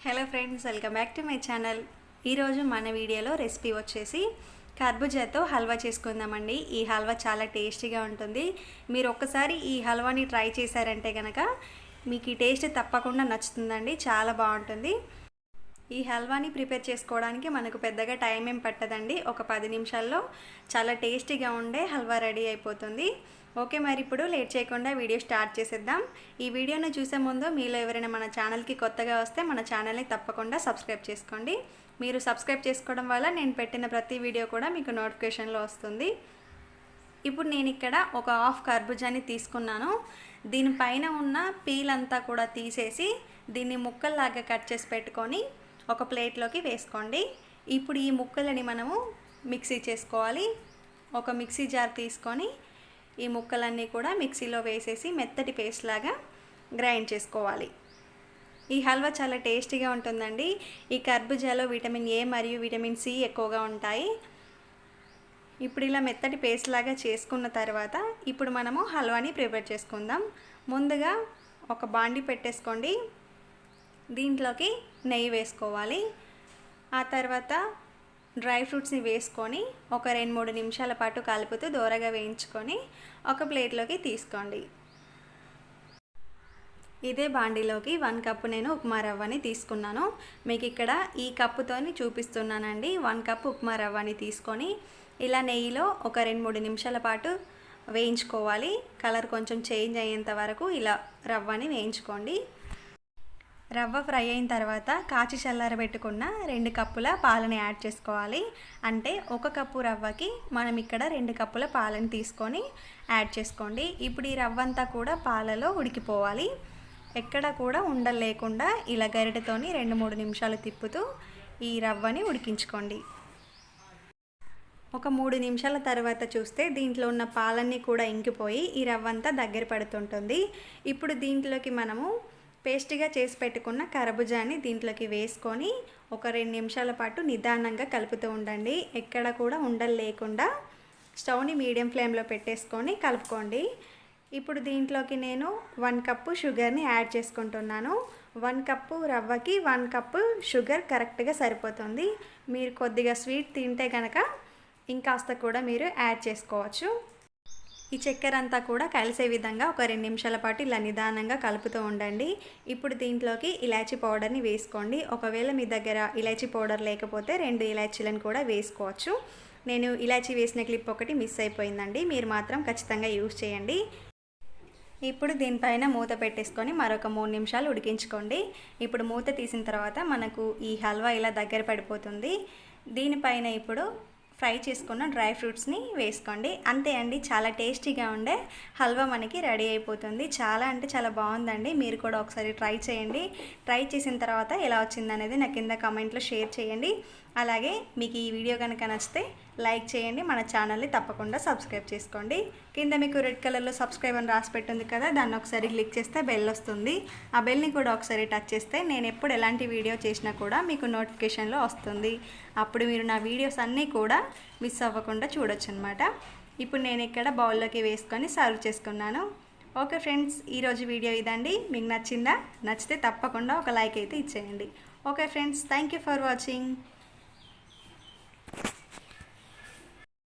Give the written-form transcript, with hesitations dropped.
Hello friends, welcome back to my channel. ఈరోజు మన వీడియోలో రెసిపీ వచ్చేసి కర్బూజాతో హల్వా చేసుకుందామండి. ఈ హల్వా చాలా టేస్టీగా ఉంటుంది. మీరు ఒక్కసారి ఈ హల్వాని ట్రై చేశారంటే కనుక మీకు ఈ టేస్ట్ తప్పకుండా నచ్చుతుందండి. చాలా బాగుంటుంది. ఈ హల్వాని ప్రిపేర్ చేసుకోవడానికి మనకు పెద్దగా టైం ఏం పట్టదండి. ఒక 10 నిమిషాల్లో చాలా టేస్టీగా ఉండే హల్వా రెడీ అయిపోతుంది. ఓకే, మరి ఇప్పుడు లేట్ చేయకుండా వీడియో స్టార్ట్ చేసేద్దాం. ఈ వీడియోని చూసే ముందు మీలో ఎవరైనా మన ఛానల్కి కొత్తగా వస్తే మన ఛానల్ని తప్పకుండా సబ్స్క్రైబ్ చేసుకోండి. మీరు సబ్స్క్రైబ్ చేసుకోవడం వల్ల నేను పెట్టిన ప్రతి వీడియో కూడా మీకు నోటిఫికేషన్లో వస్తుంది. ఇప్పుడు నేను ఇక్కడ ఒక హాఫ్ కర్బూజాని తీసుకున్నాను. దీనిపైన ఉన్న పీల్ అంతా కూడా తీసేసి దీన్ని ముక్కల్లాగా కట్ చేసి పెట్టుకొని ఒక ప్లేట్లోకి వేసుకోండి. ఇప్పుడు ఈ ముక్కలని మనము మిక్సీ చేసుకోవాలి. ఒక మిక్సీ జార్ తీసుకొని ఈ ముక్కలన్నీ కూడా మిక్సీలో వేసేసి మెత్తటి పేస్ట్ లాగా గ్రైండ్ చేసుకోవాలి. ఈ హల్వా చాలా టేస్టీగా ఉంటుందండి. ఈ కర్బూజాలో విటమిన్ ఏ మరియు విటమిన్ సి ఎక్కువగా ఉంటాయి. ఇప్పుడు ఇలా మెత్తటి పేస్ట్ లాగా చేసుకున్న తర్వాత ఇప్పుడు మనము హల్వాని ప్రిపేర్ చేసుకుందాం. ముందుగా ఒక బాండి పెట్టేసుకోండి. దీంట్లోకి నెయ్యి వేసుకోవాలి. ఆ తర్వాత డ్రై ఫ్రూట్స్ని వేసుకొని ఒక 2-3 నిమిషాల పాటు కలుపుతూ దోరగా వేయించుకొని ఒక ప్లేట్లోకి తీసుకోండి. ఇదే బాండీలోకి 1 కప్పు నేను ఉప్మా రవ్వని తీసుకున్నాను. మీకు ఇక్కడ ఈ కప్పుతోని చూపిస్తున్నానండి. 1 కప్పు ఉప్మా రవ్వని తీసుకొని ఇలా నెయ్యిలో ఒక 2-3 నిమిషాల పాటు వేయించుకోవాలి. కలర్ కొంచెం చేంజ్ అయ్యేంత వరకు ఇలా రవ్వని వేయించుకోండి. రవ్వ ఫ్రై అయిన తర్వాత కాచి చల్లారబెట్టుకున్న 2 కప్పుల పాలని యాడ్ చేసుకోవాలి. అంటే 1 కప్పు రవ్వకి మనం ఇక్కడ 2 కప్పుల పాలని తీసుకొని యాడ్ చేసుకోండి. ఇప్పుడు ఈ రవ్వ అంతా కూడా పాలలో ఉడికిపోవాలి. ఎక్కడ కూడా ఉండలు లేకుండా ఇలా గరిటెతోని 2-3 నిమిషాలు తిప్పుతూ ఈ రవ్వని ఉడికించుకోండి. ఒక 3 నిమిషాల తర్వాత చూస్తే దీంట్లో ఉన్న పాలన్నీ కూడా ఇంకిపోయి ఈ రవ్వ అంతా దగ్గర పడుతుంటుంది. ఇప్పుడు దీంట్లోకి మనము పేస్ట్గా చేసి పెట్టుకున్న కర్బూజాని దీంట్లోకి వేసుకొని ఒక 2 నిమిషాల పాటు నిదానంగా కలుపుతూ ఉండండి. ఎక్కడ కూడా ఉండలు లేకుండా స్టవ్ని మీడియం ఫ్లేమ్లో పెట్టేసుకొని కలుపుకోండి. ఇప్పుడు దీంట్లోకి నేను 1 కప్పు షుగర్ని యాడ్ చేసుకుంటున్నాను. 1 కప్పు రవ్వకి 1 కప్పు షుగర్ కరెక్ట్గా సరిపోతుంది. మీరు కొద్దిగా స్వీట్ తింటే కనుక ఇంకాస్త కూడా మీరు యాడ్ చేసుకోవచ్చు. ఈ చక్కెర అంతా కూడా కలిసే విధంగా ఒక 2 నిమిషాల పాటు ఇలా నిదానంగా కలుపుతూ ఉండండి. ఇప్పుడు దీంట్లోకి ఇలాచీ పౌడర్ని వేసుకోండి. ఒకవేళ మీ దగ్గర ఇలాచీ పౌడర్ లేకపోతే 2 ఇలాచీలను కూడా వేసుకోవచ్చు. నేను ఇలాచీ వేసిన క్లిప్ ఒకటి మిస్ అయిపోయిందండి. మీరు మాత్రం ఖచ్చితంగా యూజ్ చేయండి. ఇప్పుడు దీనిపైన మూత పెట్టేసుకొని మరొక 3 నిమిషాలు ఉడికించుకోండి. ఇప్పుడు మూత తీసిన తర్వాత మనకు ఈ హల్వా ఇలా దగ్గర పడిపోతుంది. దీనిపైన ఇప్పుడు ఫ్రై చేసుకున్న డ్రై ఫ్రూట్స్ని వేసుకోండి. అంతే అండి, చాలా టేస్టీగా ఉండే హల్వా మనకి రెడీ అయిపోతుంది. చాలా అంటే చాలా బాగుందండి. మీరు కూడా ఒకసారి ట్రై చేయండి. ట్రై చేసిన తర్వాత ఎలా వచ్చిందనేది నా కింద కామెంట్లో షేర్ చేయండి. అలాగే మీకు ఈ వీడియో కనుక నచ్చితే లైక్ చేయండి. మన ఛానల్ని తప్పకుండా సబ్స్క్రైబ్ చేసుకోండి. కింద మీకు రెడ్ కలర్లో సబ్స్క్రైబ్ అని రాసి పెట్టుంది కదా, దాన్ని ఒకసారి క్లిక్ చేస్తే బెల్ వస్తుంది. ఆ బెల్ని కూడా ఒకసారి టచ్ చేస్తే నేను ఎప్పుడు ఎలాంటి వీడియో చేసినా కూడా మీకు నోటిఫికేషన్లో వస్తుంది. అప్పుడు మీరు నా వీడియోస్ అన్నీ కూడా మిస్ అవ్వకుండా చూడొచ్చు అనమాట. ఇప్పుడు నేను ఇక్కడ బౌల్లోకి వేసుకొని సర్వ్ చేసుకున్నాను. ఓకే ఫ్రెండ్స్, ఈరోజు వీడియో ఇదండి. మీకు నచ్చిందా? నచ్చితే తప్పకుండా ఒక లైక్ అయితే ఇచ్చేయండి. Okay friends, thank you for watching.